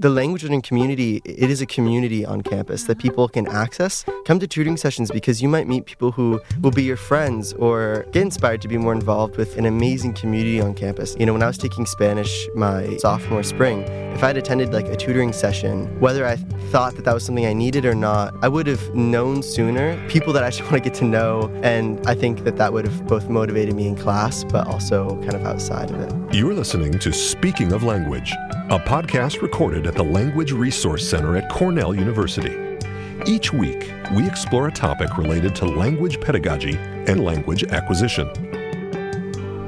the language learning community, it is a community on campus that people can access. Come to tutoring sessions because you might meet people who will be your friends or get inspired to be more involved with an amazing community on campus. When I was taking Spanish my sophomore spring, if I'd attended like a tutoring session, whether I thought that was something I needed or not, I would have known sooner people that I actually want to get to know, and I think that would have both motivated me in class, but also kind of outside of it. You're listening to Speaking of Language, a podcast recorded at the Language Resource Center at Cornell University. Each week, we explore a topic related to language pedagogy and language acquisition.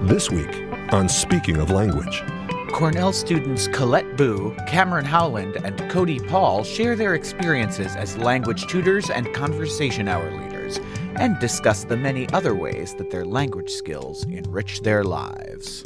This week on Speaking of Language, Cornell students Colette Bu, Cameron Howland, and Cody Paul share their experiences as language tutors and conversation hour leaders, and discuss the many other ways that their language skills enrich their lives.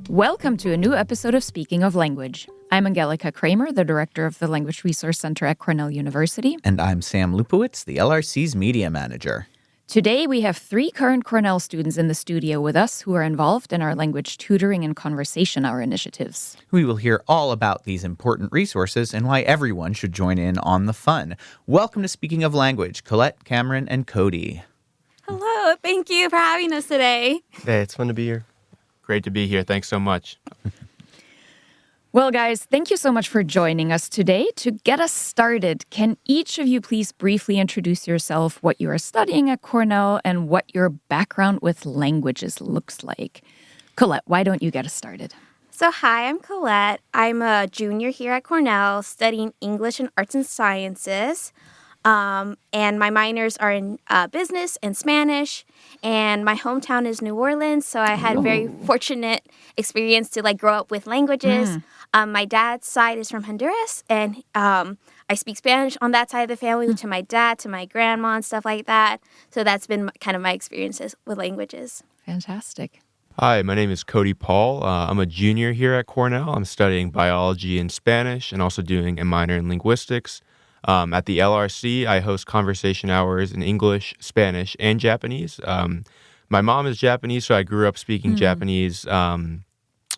Welcome to a new episode of Speaking of Language. I'm Angelica Kramer, the director of the Language Resource Center at Cornell University. And I'm Sam Lupowitz, the LRC's media manager. Today, we have 3 current Cornell students in the studio with us who are involved in our language tutoring and conversation hour initiatives. We will hear all about these important resources and why everyone should join in on the fun. Welcome to Speaking of Language, Colette, Cameron, and Cody. Hello, thank you for having us today. Hey, it's fun to be here. Great to be here. Thanks so much. Well, guys, thank you so much for joining us today. To get us started, can each of you please briefly introduce yourself, what you are studying at Cornell, and what your background with languages looks like? Colette, why don't you get us started? So hi, I'm Colette. I'm a junior here at Cornell studying English and Arts and Sciences. And my minors are in business and Spanish, and my hometown is New Orleans, so I had very fortunate experience to grow up with languages. My dad's side is from Honduras, and I speak Spanish on that side of the family to my dad, to my grandma, and stuff like that. So that's been kind of my experiences with languages. Fantastic. Hi, my name is Cody Paul. I'm a junior here at Cornell. I'm studying biology and Spanish and also doing a minor in linguistics. At the LRC, I host conversation hours in English, Spanish, and Japanese. My mom is Japanese, so I grew up speaking Japanese, from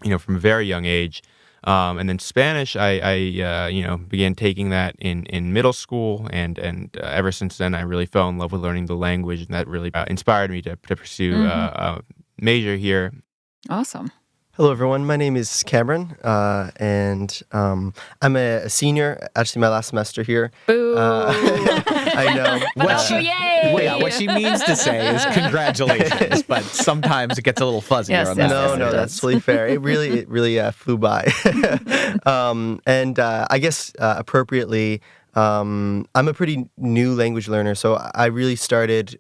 a very young age. And then Spanish, I began taking that in middle school, and ever since then, I really fell in love with learning the language, and that really inspired me to pursue a major here. Awesome. Hello, everyone. My name is Cameron, and I'm a senior, actually my last semester here. Boo! I know. What she means to say is congratulations, but sometimes it gets a little fuzzier Yes, on yes, that. No, that's totally fair. It really flew by. And I guess appropriately, I'm a pretty new language learner, so I really started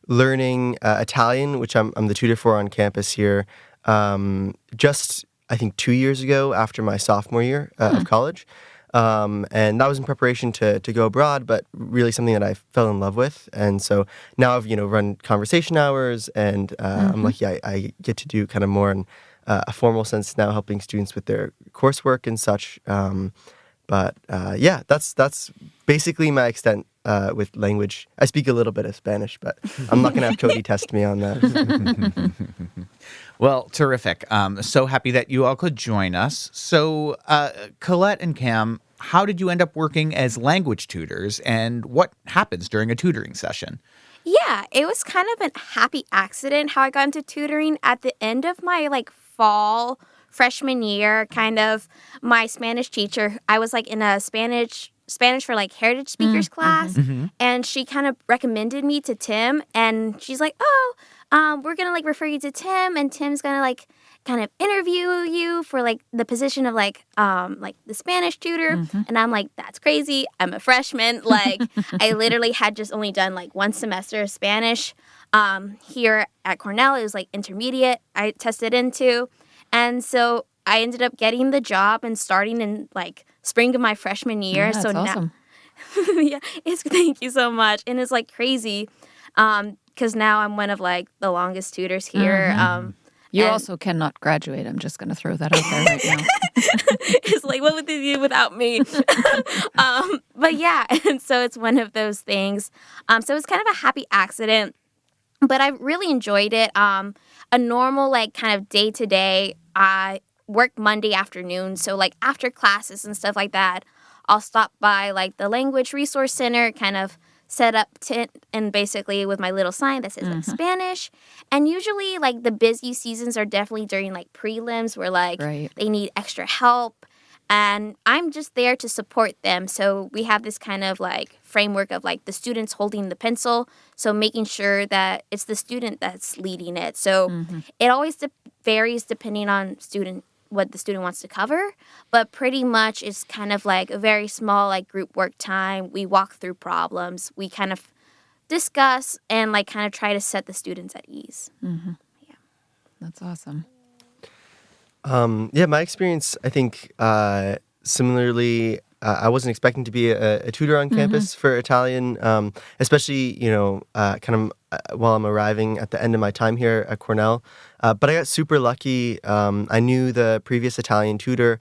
learning Italian, which I'm the tutor for on campus here. Just, I think, 2 years ago after my sophomore year of college. And that was in preparation to go abroad, but really something that I fell in love with. And so now I've, run conversation hours, and I'm lucky I get to do kind of more in a formal sense now, helping students with their coursework and such. But that's basically my extent with language. I speak a little bit of Spanish, but I'm not going to have Cody test me on that. Well, terrific. So happy that you all could join us. So, Colette and Cam, how did you end up working as language tutors, and what happens during a tutoring session? Yeah, it was kind of a happy accident how I got into tutoring at the end of my fall freshman year. Kind of my Spanish teacher, I was in a Spanish for heritage speakers class, and she kind of recommended me to Tim, and she's like, we're gonna refer you to Tim, and Tim's gonna kind of interview you for the position of the Spanish tutor. And I'm like, that's crazy, I'm a freshman. I literally had just only done 1 semester of Spanish here at Cornell. It was intermediate I tested into, and so I ended up getting the job and starting in spring of my freshman year. Yeah, that's awesome. Now, thank you so much. And it's Mm-hmm. crazy because now I'm one of the longest tutors here. You also cannot graduate. I'm just going to throw that out there right now. It's like, what would they do without me? But yeah, and so it's one of those things. So it's kind of a happy accident, but I really enjoyed it. A normal, like, kind of day-to-day, work Monday afternoon. So like after classes and stuff like that, I'll stop by like the Language Resource Center, kind of set up tent and basically with my little sign that says like Spanish. And usually like the busy seasons are definitely during like prelims where like they need extra help. And I'm just there to support them. So we have this kind of like framework of like the students holding the pencil. So making sure that it's the student that's leading it. So it always varies depending on what the student wants to cover. But pretty much it's kind of like a very small like group work time. We walk through problems. We kind of discuss and like kind of try to set the students at ease. Yeah. That's awesome. Yeah, my experience, I think, similarly, I wasn't expecting to be a tutor on campus for Italian, especially, kind of while I'm arriving at the end of my time here at Cornell. But I got super lucky. I knew the previous Italian tutor,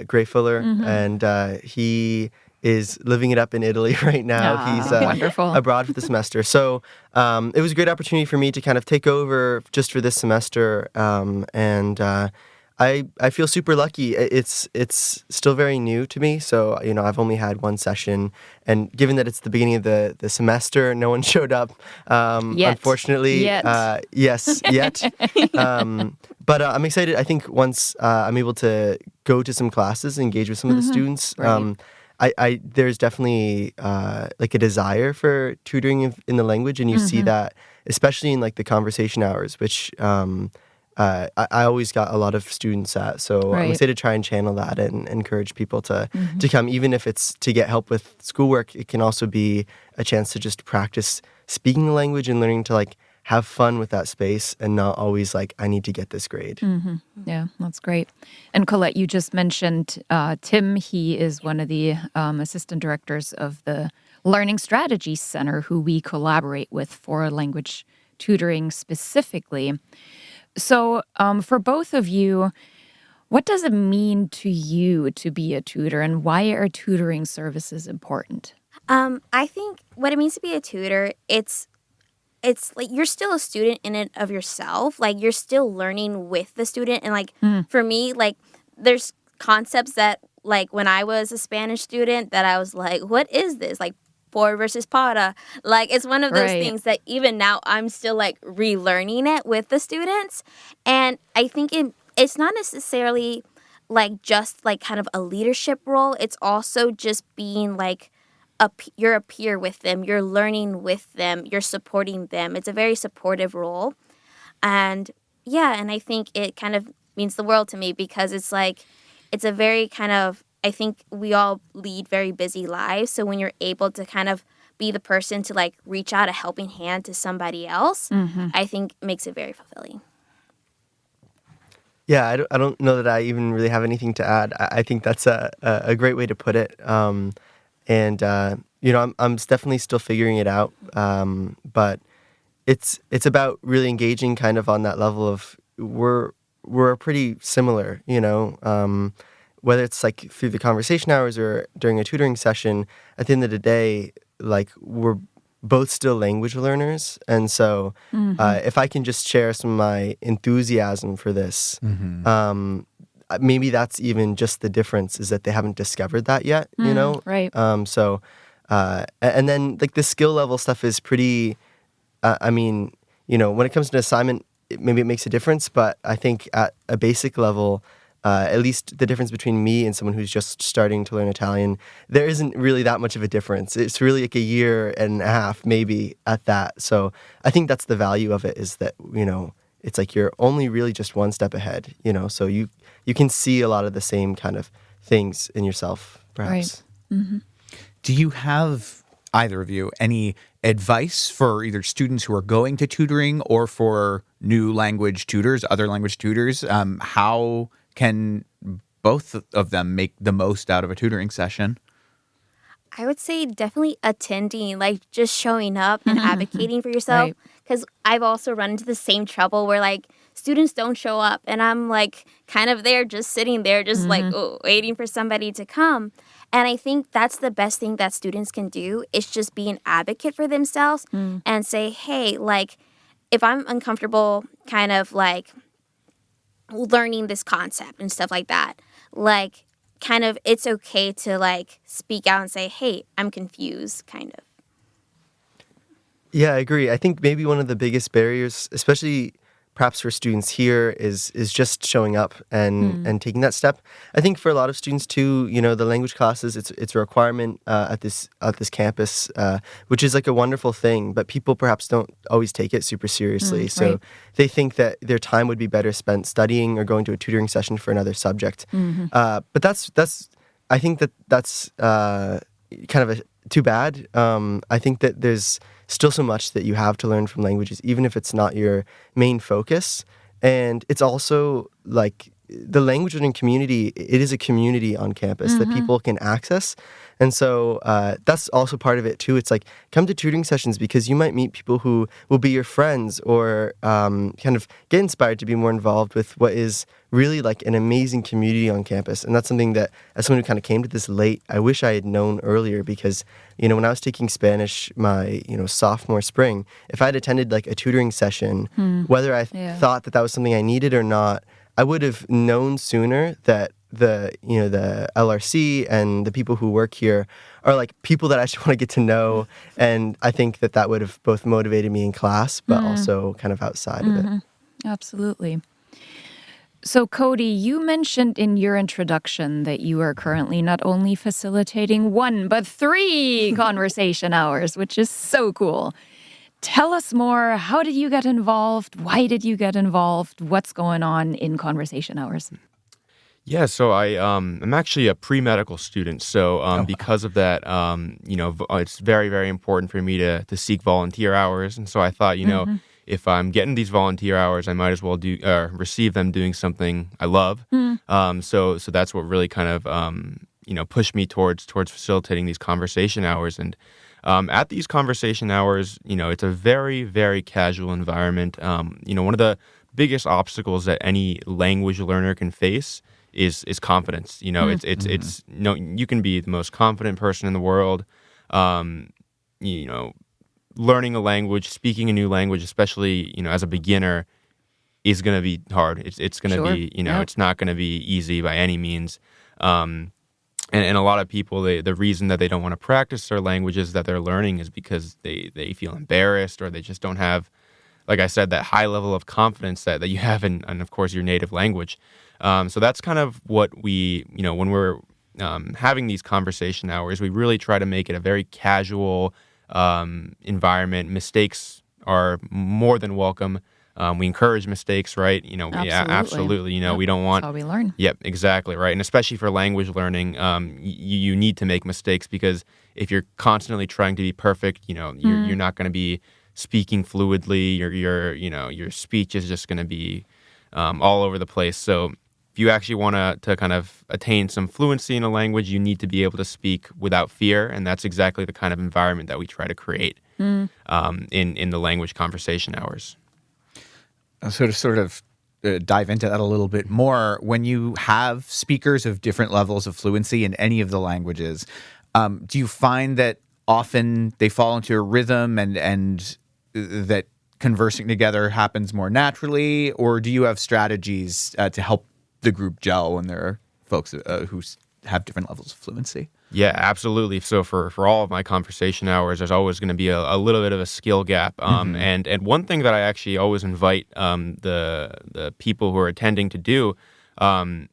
Gray Fuller, and he is living it up in Italy right now. He's wonderful. abroad for the semester. So it was a great opportunity for me to kind of take over just for this semester, and I feel super lucky. It's still very new to me, so I've only had one session, and given that it's the beginning of the semester, no one showed up. Yet. Unfortunately, yes, yet. But I'm excited. I think once I'm able to go to some classes, engage with some of the students, there's definitely like a desire for tutoring in the language, and you see that especially in like the conversation hours, which I always got a lot of students at. So I'm excited to try and channel that and encourage people to come, even if it's to get help with schoolwork. It can also be a chance to just practice speaking the language and learning to like have fun with that space and not always like, I need to get this grade. Yeah, that's great. And Colette, you just mentioned Tim. He is one of the assistant directors of the Learning Strategies Center, who we collaborate with for language tutoring specifically. So for both of you, what does it mean to you to be a tutor, and why are tutoring services important? I think what it means to be a tutor, it's like you're still a student in and of yourself. Like you're still learning with the student. And like for me, like there's concepts that like when I was a Spanish student that I was like, what is this? Like por versus para. Like it's one of those things that even now I'm still like relearning it with the students. And I think it's not necessarily like just like kind of a leadership role. It's also just being like you're a peer with them. You're learning with them. You're supporting them. It's a very supportive role. And yeah, and I think it kind of means the world to me because it's like, it's a very kind of, I think we all lead very busy lives. So when you're able to kind of be the person to like reach out a helping hand to somebody else, I think makes it very fulfilling. Yeah, I don't know that I even really have anything to add. I think that's a great way to put it. I'm definitely still figuring it out. But it's about really engaging kind of on that level of we're pretty similar, whether it's like through the conversation hours or during a tutoring session. At the end of the day, like we're both still language learners. And so if I can just share some of my enthusiasm for this, maybe that's even just the difference is that they haven't discovered that yet, Right. And then like the skill level stuff is pretty, when it comes to an assignment, maybe it makes a difference, but I think at a basic level, at least the difference between me and someone who's just starting to learn Italian, there isn't really that much of a difference. It's really like a year and a half, maybe at that. So I think that's the value of it is that, it's like you're only really just one step ahead, so you can see a lot of the same kind of things in yourself, perhaps. Right. Do you have, either of you, any advice for either students who are going to tutoring or for new language tutors, other language tutors? How can both of them make the most out of a tutoring session? I would say definitely attending, like just showing up and advocating for yourself. Because I've also run into the same trouble where like students don't show up and I'm like kind of there just sitting there just like waiting for somebody to come. And I think that's the best thing that students can do is just be an advocate for themselves and say, hey, like if I'm uncomfortable kind of like learning this concept and stuff like that. Like, kind of, it's okay to like speak out and say, hey, I'm confused, kind of. Yeah, I agree. I think maybe one of the biggest barriers, especially perhaps for students here, is just showing up and taking that step. I think for a lot of students too, the language classes, it's a requirement at this campus, which is like a wonderful thing. But people perhaps don't always take it super seriously, so right. they think that their time would be better spent studying or going to a tutoring session for another subject. But that's I think that's kind of too bad. I think that there's still so much that you have to learn from languages, even if it's not your main focus. And it's also like the language learning community, it is a community on campus that people can access. And so that's also part of it too. It's like, come to tutoring sessions because you might meet people who will be your friends or kind of get inspired to be more involved with what is really like an amazing community on campus. And that's something that, as someone who kind of came to this late, I wish I had known earlier because, when I was taking Spanish my, sophomore spring, if I had attended like a tutoring session, whether I thought that was something I needed or not, I would have known sooner that the LRC and the people who work here are like people that I actually want to get to know. And I think that would have both motivated me in class, but also kind of outside of it. Absolutely. So, Cody, you mentioned in your introduction that you are currently not only facilitating 1, but 3 conversation hours, which is so cool. Tell us more. How did you get involved? Why did you get involved? What's going on in conversation hours? Yeah, so I'm actually a pre-medical student. So because of that, it's very, very important for me to seek volunteer hours. And so I thought, if I'm getting these volunteer hours, I might as well receive them doing something I love. So that's what really kind of pushed me towards facilitating these conversation hours. And at these conversation hours, it's a very, very casual environment. One of the biggest obstacles that any language learner can face is confidence. It's you can be the most confident person in the world. Learning a language, speaking a new language, especially, as a beginner, is going to be hard. It's going to be, it's not going to be easy by any means. And a lot of people, the reason that they don't want to practice their languages that they're learning is because they feel embarrassed or they just don't have, like I said, that high level of confidence that you have in, of course, your native language. So that's kind of what we, when we're having these conversation hours, we really try to make it a very casual environment. Mistakes are more than welcome. We encourage mistakes, right? Absolutely. We don't want. That's how we learn. Yep, exactly, right. And especially for language learning, you need to make mistakes because if you're constantly trying to be perfect, you're not going to be speaking fluidly. Your speech is just going to be all over the place. So if you actually want to kind of attain some fluency in a language, you need to be able to speak without fear, and that's exactly the kind of environment that we try to create in the language conversation hours. So to sort of dive into that a little bit more, when you have speakers of different levels of fluency in any of the languages, do you find that often they fall into a rhythm and that conversing together happens more naturally, or do you have strategies to help the group gel when there are folks who have different levels of fluency? Yeah, absolutely. So for all of my conversation hours, there's always going to be a little bit of a skill gap. And one thing that I actually always invite the people who are attending to do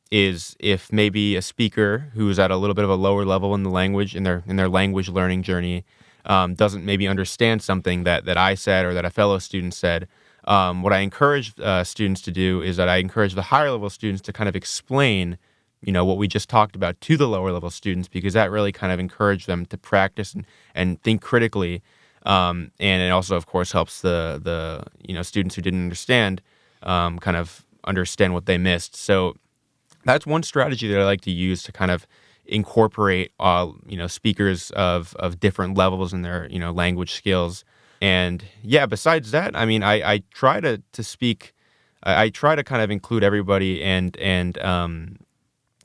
is if maybe a speaker who's at a little bit of a lower level in the language, in their language learning journey, doesn't maybe understand something that I said or that a fellow student said, what I encourage students to do is that I encourage the higher level students to kind of explain, what we just talked about to the lower level students, because that really kind of encouraged them to practice and think critically. And it also, of course, helps the students who didn't understand kind of understand what they missed. So that's one strategy that I like to use to kind of incorporate speakers of different levels in their language skills. And yeah, besides that, I mean, I try to speak. I try to kind of include everybody and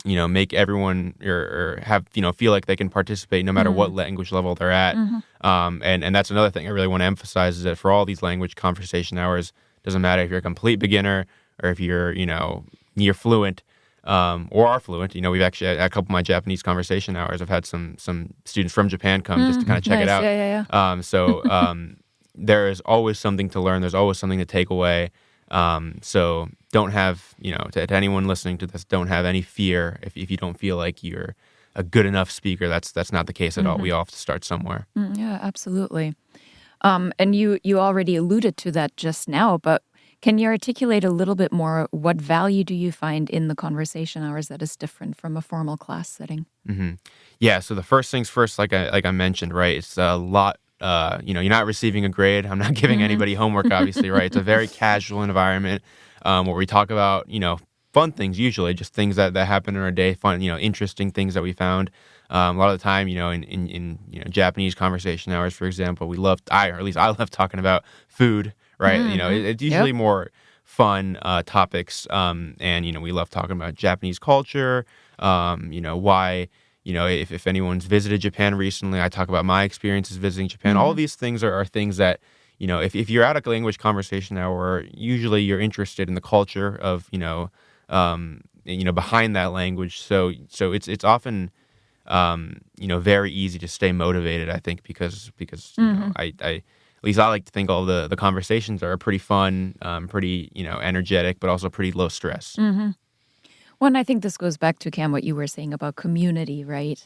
make everyone or have feel like they can participate no matter what language level they're at. And that's another thing I really want to emphasize is that for all these language conversation hours, doesn't matter if you're a complete beginner or if you're near fluent or are fluent. We've actually, at a couple of my Japanese conversation hours, I've had some students from Japan come just to kind of check it out. Yeah. There is always something to learn. There's always something to take away. So don't have, to anyone listening to this, don't have any fear if you don't feel like you're a good enough speaker. That's not the case at all. We all have to start somewhere. Yeah, absolutely. And you already alluded to that just now, but can you articulate a little bit more? What value do you find in the conversation hours that is different from a formal class setting? Yeah. So the first things first, like I mentioned, right? It's a lot. You're not receiving a grade. I'm not giving anybody homework, obviously, right? It's a very casual environment where we talk about, fun things, usually just things that happen in our day, fun, interesting things that we found. A lot of the time, in Japanese conversation hours, for example, I love talking about food, right? It's usually more fun topics, and we love talking about Japanese culture. Why. If anyone's visited Japan recently, I talk about my experiences visiting Japan. All of these things are things that, if you're at a language conversation hour, usually you're interested in the culture of, behind that language. So it's often, very easy to stay motivated, I think, because at least I like to think all the conversations are pretty fun, pretty, energetic, but also pretty low stress. Well, and I think this goes back to, Cam, what you were saying about community, right?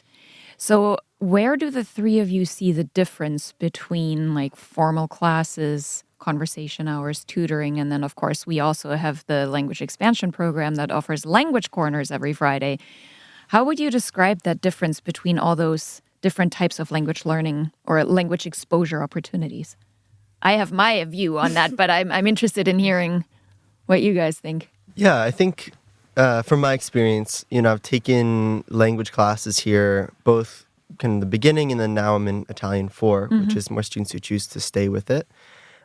So where do the three of you see the difference between like formal classes, conversation hours, tutoring, and then, of course, we also have the language expansion program that offers language corners every Friday. How would you describe that difference between all those different types of language learning or language exposure opportunities? I have my view on that, but I'm interested in hearing what you guys think. Yeah, I think from my experience, I've taken language classes here, both kind of the beginning and then now I'm in Italian 4, which is more students who choose to stay with it.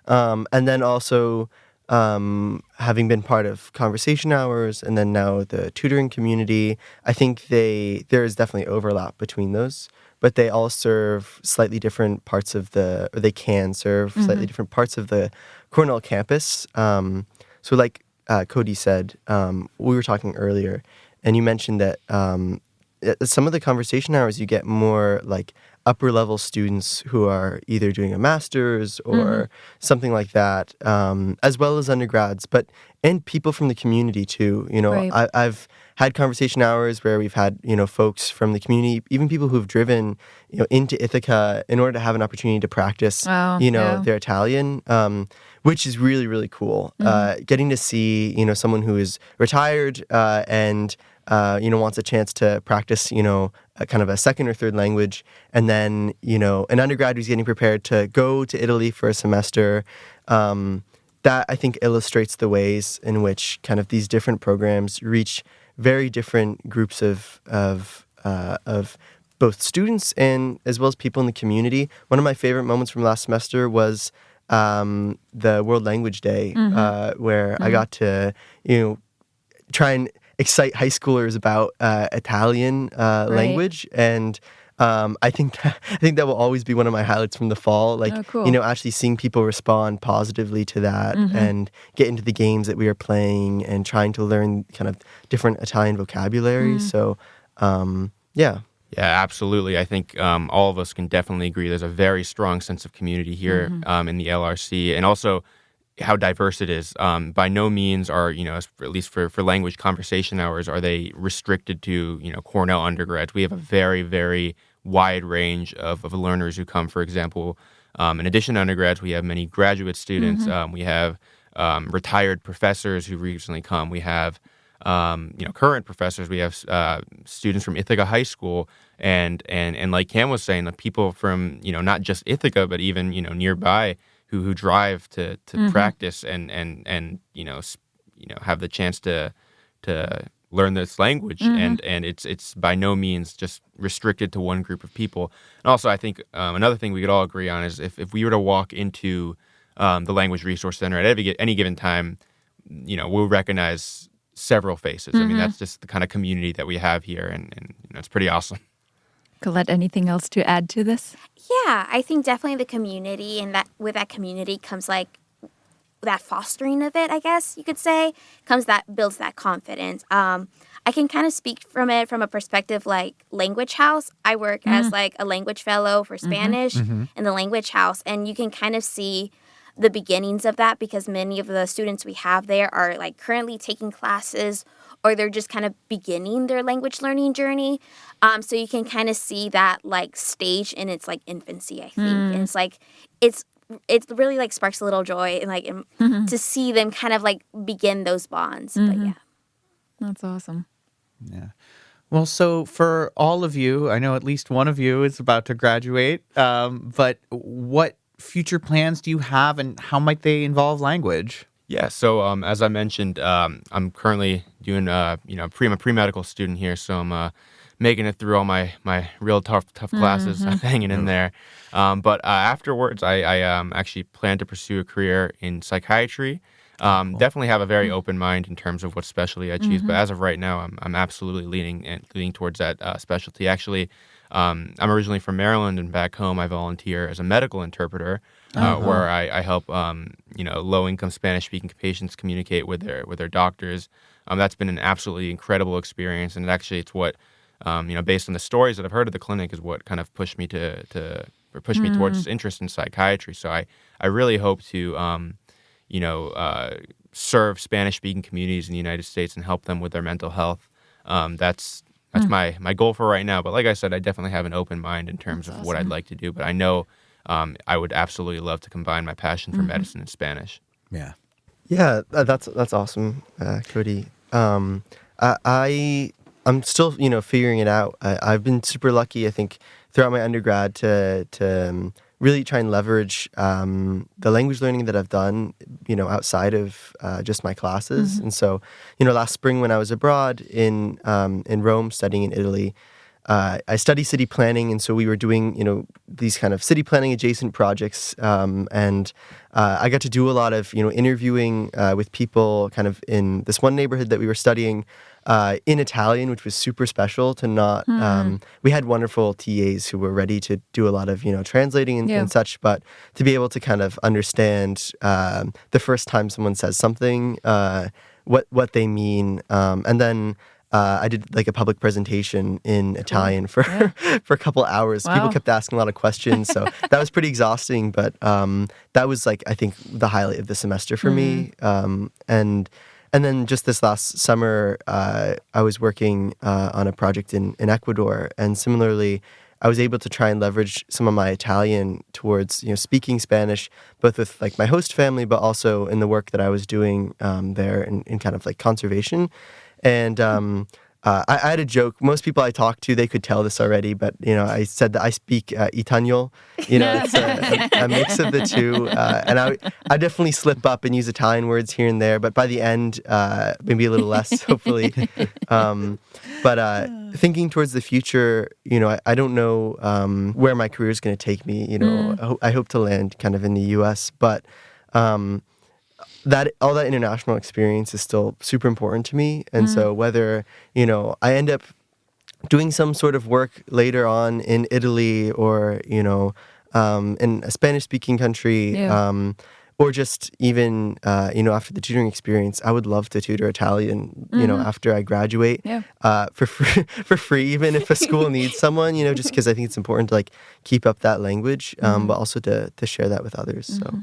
And then also having been part of conversation hours and then now the tutoring community, I think there is definitely overlap between those, but they all serve slightly different parts of they can serve slightly different parts of the Cornell campus. So like Cody said, we were talking earlier, and you mentioned that some of the conversation hours you get more like upper level students who are either doing a master's or something like that, as well as undergrads, and people from the community too. Right. I've had conversation hours where we've had folks from the community, even people who've driven into Ithaca in order to have an opportunity to practice their Italian, which is really, really cool. Getting to see someone who is retired and wants a chance to practice, kind of a second or third language, and then, an undergrad who's getting prepared to go to Italy for a semester. That, I think, illustrates the ways in which kind of these different programs reach very different groups of both students and as well as people in the community. One of my favorite moments from last semester was the World Language Day, where I got to, try and excite high schoolers about Italian language, and I think that will always be one of my highlights from the fall. Like, cool. Actually seeing people respond positively to that and get into the games that we are playing and trying to learn kind of different Italian vocabulary. So, yeah. Yeah, absolutely. I think all of us can definitely agree there's a very strong sense of community here in the LRC, and also how diverse it is. By no means are, at least for language conversation hours, are they restricted to, Cornell undergrads. We have a very, very wide range of learners who come. For example, in addition to undergrads, we have many graduate students. We have retired professors who recently come. We have, current professors. We have students from Ithaca High School. And like Cam was saying, the people from, not just Ithaca, but even, nearby, who drive to practice and have the chance to learn this language, and it's by no means just restricted to one group of people. And also, I think another thing we could all agree on is if we were to walk into the Language Resource Center at any given time, we'll recognize several faces. I mean, that's just the kind of community that we have here, and it's pretty awesome. Colette, anything else to add to this? Yeah, I think definitely the community, and that with that community comes like that fostering of it, I guess you could say, builds that confidence. I can kind of speak from it from a perspective like Language House. I work as like a language fellow for Spanish in the Language House, and you can kind of see the beginnings of that because many of the students we have there are like currently taking classes or they're just kind of beginning their language learning journey. So you can kind of see that like stage in its like infancy, I think. And it's like, it really like sparks a little joy and like to see them kind of like begin those bonds. But yeah. That's awesome. Yeah. Well, so for all of you, I know at least one of you is about to graduate, but what future plans do you have and how might they involve language? Yeah, so as I mentioned, I'm currently doing, I'm a pre-medical student here, so I'm making it through all my real tough classes, hanging in there. But afterwards, I actually plan to pursue a career in psychiatry. Definitely have a very open mind in terms of what specialty I choose, but as of right now, I'm absolutely leaning towards that specialty. Actually, I'm originally from Maryland, and back home, I volunteer as a medical interpreter, where I help low-income Spanish-speaking patients communicate with their doctors. That's been an absolutely incredible experience, and actually, it's what based on the stories that I've heard of the clinic, is what kind of pushed me push me towards interest in psychiatry. So I really hope to serve Spanish-speaking communities in the United States and help them with their mental health. That's my goal for right now. But like I said, I definitely have an open mind in terms of what I'd like to do. But I know I would absolutely love to combine my passion for medicine and Spanish. Yeah. Yeah, that's awesome, Cody. I'm still figuring it out. I've been super lucky, I think, throughout my undergrad to really try and leverage the language learning that I've done, outside of just my classes. And so, last spring when I was abroad in Rome studying in Italy, I study city planning, and so we were doing, these kind of city planning adjacent projects, and I got to do a lot of, interviewing with people kind of in this one neighborhood that we were studying in Italian, which was super special to not, we had wonderful TAs who were ready to do a lot of, translating and such, but to be able to kind of understand the first time someone says something, what they mean, and then I did like a public presentation in Italian for a couple hours. Wow. People kept asking a lot of questions, so that was pretty exhausting. But that was like I think the highlight of the semester for me. And then just this last summer, I was working on a project in Ecuador, and similarly, I was able to try and leverage some of my Italian towards speaking Spanish, both with like my host family, but also in the work that I was doing there in kind of like conservation. And I had a joke. Most people I talked to, they could tell this already, but I said that I speak Italiano. It's a mix of the two, and I definitely slip up and use Italian words here and there. But by the end, maybe a little less, hopefully. But thinking towards the future, I don't know where my career is going to take me. I hope to land kind of in the U.S., but that all that international experience is still super important to me. And so whether, I end up doing some sort of work later on in Italy or, in a Spanish-speaking country, or just even, after the tutoring experience, I would love to tutor Italian, after I graduate, for free, even if a school needs someone, just because I think it's important to like keep up that language, but also to share that with others. So.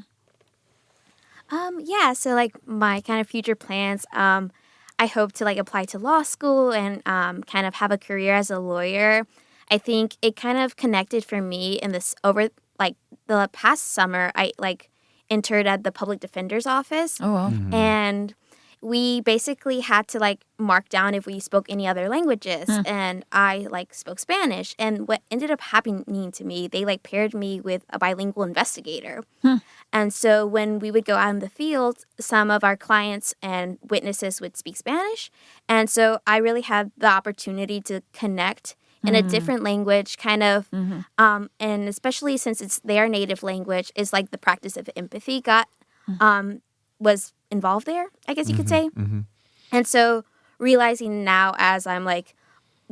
So like my kind of future plans, I hope to like apply to law school and kind of have a career as a lawyer. I think it kind of connected for me in this over like the past summer. I like interned at the public defender's office. Oh, wow. And we basically had to like mark down if we spoke any other languages, and I like spoke Spanish. And what ended up happening to me, they like paired me with a bilingual investigator. And so when we would go out in the field, some of our clients and witnesses would speak Spanish, and so I really had the opportunity to connect in a different language, kind of, and especially since it's their native language, is like the practice of empathy was involved there, I guess you could say. And so realizing now as I'm like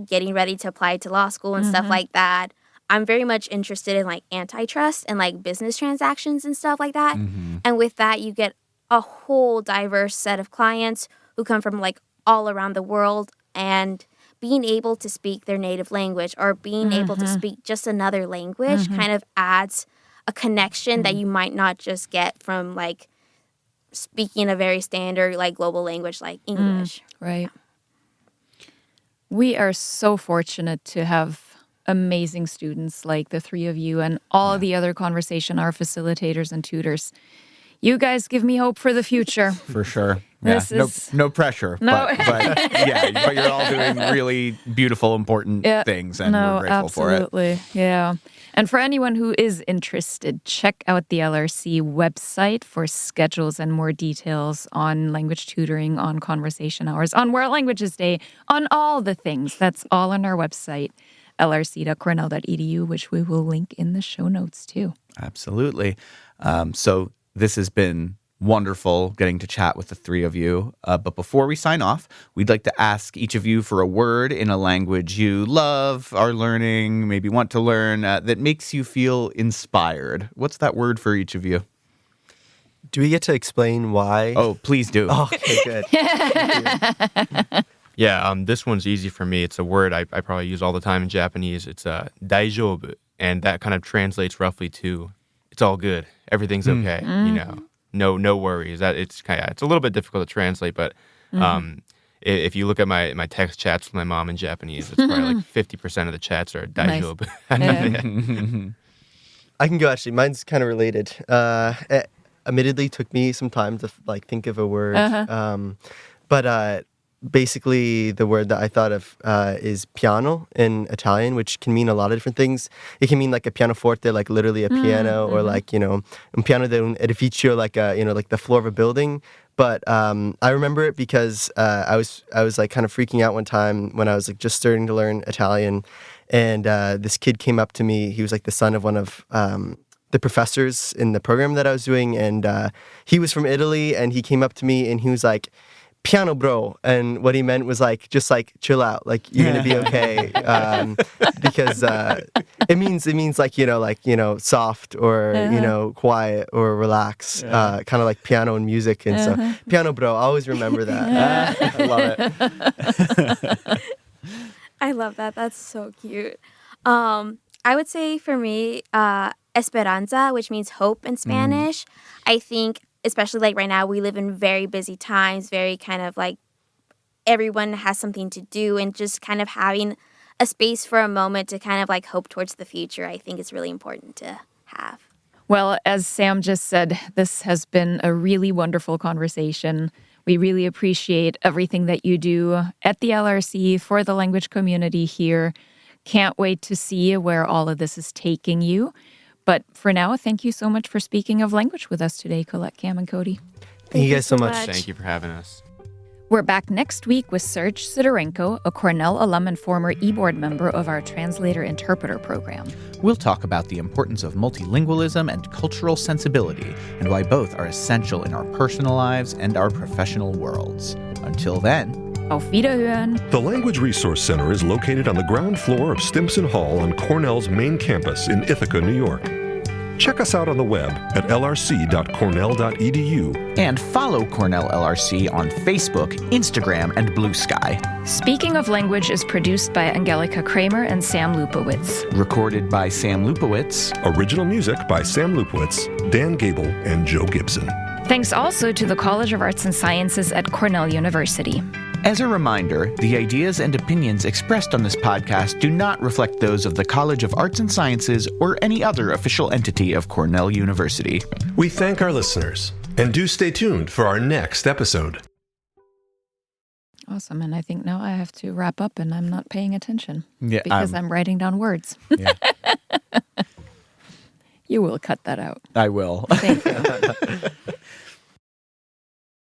getting ready to apply to law school and stuff like that, I'm very much interested in like antitrust and like business transactions and stuff like that. And with that, you get a whole diverse set of clients who come from like all around the world, and being able to speak their native language or being able to speak just another language kind of adds a connection that you might not just get from like speaking a very standard like global language like English. Right. We are so fortunate to have amazing students like the three of you and all the other conversation hour facilitators and tutors. You guys give me hope for the future. For sure. Yeah. No pressure. No. But you're all doing really beautiful, important things, and we're grateful for it. Absolutely. Yeah. And for anyone who is interested, check out the LRC website for schedules and more details on language tutoring, on conversation hours, on World Languages Day, on all the things. That's all on our website, lrc.cornell.edu, which we will link in the show notes too. Absolutely. So this has been wonderful getting to chat with the three of you. But before we sign off, we'd like to ask each of you for a word in a language you love, are learning, maybe want to learn, that makes you feel inspired. What's that word for each of you? Do we get to explain why? Oh, please do. Oh, okay, good. Yeah, this one's easy for me. It's a word I probably use all the time in Japanese. It's daijoubu, and that kind of translates roughly to it's all good. Everything's okay, you know. No worries. That it's a little bit difficult to translate, but if you look at my text chats with my mom in Japanese, it's probably like 50% of the chats are daijoubu. Nice. I can go actually. Mine's kind of related. It admittedly took me some time to like think of a word, but basically the word that I thought of is piano in Italian, which can mean a lot of different things. It can mean like a pianoforte, like literally a piano, or like, you know, un piano de un edificio, like like the floor of a building. But I remember it because I was like kind of freaking out one time when I was like just starting to learn Italian, and this kid came up to me. He was like the son of one of the professors in the program that I was doing, and he was from Italy, and he came up to me and he was like, "Piano, bro," and what he meant was like, just like chill out, like you're gonna be okay, because it means like soft or quiet or relax, kind of like piano and music, and so piano, bro. I always remember that. I love it. I love that. That's so cute. I would say for me, esperanza, which means hope in Spanish. I think, especially like right now, we live in very busy times, very kind of like everyone has something to do, and just kind of having a space for a moment to kind of like hope towards the future, I think is really important to have. Well, as Sam just said, this has been a really wonderful conversation. We really appreciate everything that you do at the LRC for the language community here. Can't wait to see where all of this is taking you. But for now, thank you so much for speaking of language with us today, Colette, Cam, and Cody. Thank you guys so much. Thank you for having us. We're back next week with Serge Sidorenko, a Cornell alum and former e-board member of our Translator-Interpreter program. We'll talk about the importance of multilingualism and cultural sensibility, and why both are essential in our personal lives and our professional worlds. Until then, Auf Wiederhören! The Language Resource Center is located on the ground floor of Stimson Hall on Cornell's main campus in Ithaca, New York. Check us out on the web at lrc.cornell.edu. And follow Cornell LRC on Facebook, Instagram, and Blue Sky. Speaking of Language is produced by Angelika Kramer and Sam Lupowitz. Recorded by Sam Lupowitz. Original music by Sam Lupowitz, Dan Gable, and Joe Gibson. Thanks also to the College of Arts and Sciences at Cornell University. As a reminder, the ideas and opinions expressed on this podcast do not reflect those of the College of Arts and Sciences or any other official entity of Cornell University. We thank our listeners, and do stay tuned for our next episode. Awesome, and I think now I have to wrap up, and I'm not paying attention because I'm writing down words. Yeah. You will cut that out. I will. Thank you.